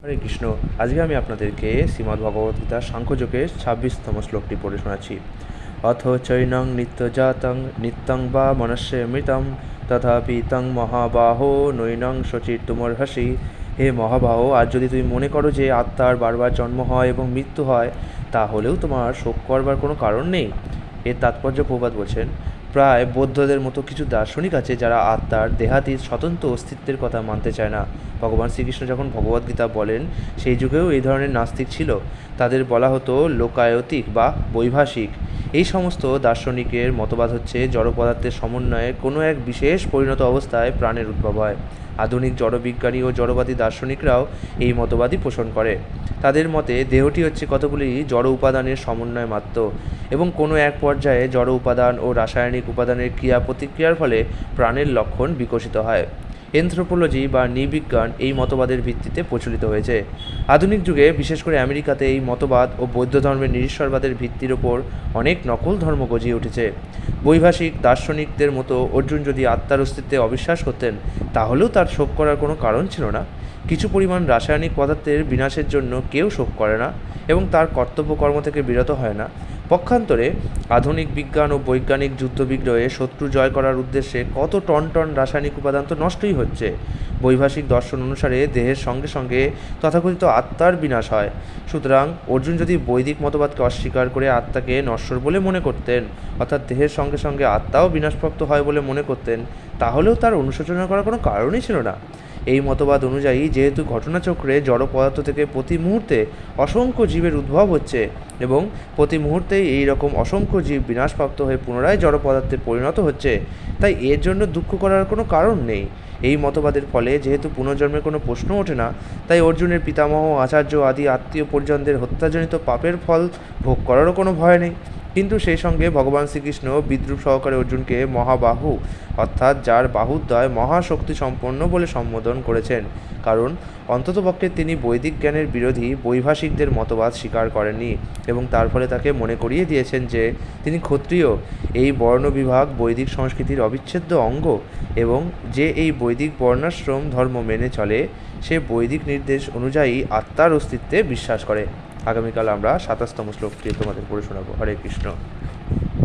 হরে কৃষ্ণ। আজকে আমি আপনাদেরকে শ্রীমদ্ভগবদ্গীতার সাংখ্যযোগের 26তম শ্লোকটি পড়ে শোনাচ্ছি। অথ চৈনং নিত্যজাতং নিত্যং বা মনস্যমৃতম তথাপি তং মহাবাহো নৈনং শচির্তুমর্হসি। হে মহাবাহো, আর যদি তুমি মনে করো যে আত্মার বারবার জন্ম হয় এবং মৃত্যু হয়, তাহলেও তোমার শোক করবার কোনো কারণ নেই। এর তাৎপর্য প্রবাদ বলছেন, প্রায় বৌদ্ধদের মতো কিছু দার্শনিক আছে যারা আত্মার দেহাতীত স্বতন্ত্র অস্তিত্বের কথা মানতে চায় না। ভগবান শ্রীকৃষ্ণ যখন ভগবদ্গীতা বলেন, সেই যুগেও এই ধরনের নাস্তিক ছিল। তাদের বলা হতো লোকায়তিক বা বৈভাষিক। এই সমস্ত দার্শনিকের মতবাদ হচ্ছে জড় পদার্থের সমন্বয়ে কোনো এক বিশেষ পরিণত অবস্থায় প্রাণের উদ্ভব হয়। আধুনিক জড়বিজ্ঞানী ও জড়বাদী দার্শনিকরাও এই মতবাদই পোষণ করে। তাদের মতে দেহটি হচ্ছে কতগুলি জড় উপাদানের সমন্বয় মাত্র, এবং কোনো এক পর্যায়ে জড় উপাদান ও রাসায়নিক উপাদানের ক্রিয়া প্রতিক্রিয়ার ফলে প্রাণের লক্ষণ বিকশিত হয়। এনথ্রোপোলজি বা নৃবিজ্ঞান এই মতবাদের ভিত্তিতে প্রচলিত হয়েছে। আধুনিক যুগে বিশেষ করে আমেরিকাতে এই মতবাদ ও বৌদ্ধ ধর্মের নিরীশ্বরবাদের ভিত্তির ওপর অনেক নকল ধর্ম গজিয়ে উঠেছে। বৈভাষিক দার্শনিকদের মতো অর্জুন যদি আত্মার অস্তিত্বে অবিশ্বাস করতেন, তাহলেও তার শোক করার কোনো কারণ ছিল না। কিছু পরিমাণ রাসায়নিক পদার্থের বিনাশের জন্য কেউ শোক করে না এবং তার কর্তব্য কর্ম থেকে বিরত হয় না। পক্ষান্তরে আধুনিক বিজ্ঞান ও বৈজ্ঞানিক যুদ্ধবিগ্রহে শত্রু জয় করার উদ্দেশ্যে কত টন টন রাসায়নিক উপাদান তো নষ্টই হচ্ছে। বৈভাষিক দর্শন অনুসারে দেহের সঙ্গে সঙ্গে তথাকথিত আত্মার বিনাশ হয়। সুতরাং অর্জুন যদি বৈদিক মতবাদকে অস্বীকার করে আত্মাকে নশ্বর বলে মনে করতেন, অর্থাৎ দেহের সঙ্গে সঙ্গে আত্মাও বিনাশপ্রাপ্ত হয় বলে মনে করতেন, তাহলেও তার অনুশোচনা করার কোনো কারণই ছিল না। এই মতবাদ অনুযায়ী যেহেতু ঘটনাচক্রে জড় পদার্থ থেকে প্রতি মুহূর্তে অসংখ্য জীবের উদ্ভব হচ্ছে এবং প্রতি মুহূর্তেই এই রকম অসংখ্য জীব বিনাশপ্রাপ্ত হয়ে পুনরায় জড় পদার্থে পরিণত হচ্ছে, তাই এর জন্য দুঃখ করার কোনো কারণ নেই। এই মতবাদের ফলে যেহেতু পুনর্জন্মের কোনো প্রশ্ন ওঠে না, তাই অর্জুনের পিতামহ, আচার্য আদি আত্মীয় পরিজনদের হত্যাজনিত পাপের ফল ভোগ করারও কোনো ভয় নেই। কিন্তু সেই সঙ্গে ভগবান শ্রীকৃষ্ণ বিদ্রূপ সহকারে অর্জুনকে মহাবাহু, অর্থাৎ যার বাহুদ্বয় মহাশক্তি সম্পন্ন বলে সম্বোধন করেছেন, কারণ অন্ততপক্ষে তিনি বৈদিক জ্ঞানের বিরোধী বৈভাষিকদের মতবাদ স্বীকার করেননি এবং তার ফলে তাকে মনে করিয়ে দিয়েছেন যে তিনি ক্ষত্রিয়। এই বর্ণবিভাগ বৈদিক সংস্কৃতির অবিচ্ছেদ্য অঙ্গ এবং যে এই বৈদিক বর্ণাশ্রম ধর্ম মেনে চলে, সে বৈদিক নির্দেশ অনুযায়ী আত্মার অস্তিত্বে বিশ্বাস করে। আগামীকাল আমরা 27তম শ্লোকটি তোমাদের পড়ে শোনাবো। হরে কৃষ্ণ।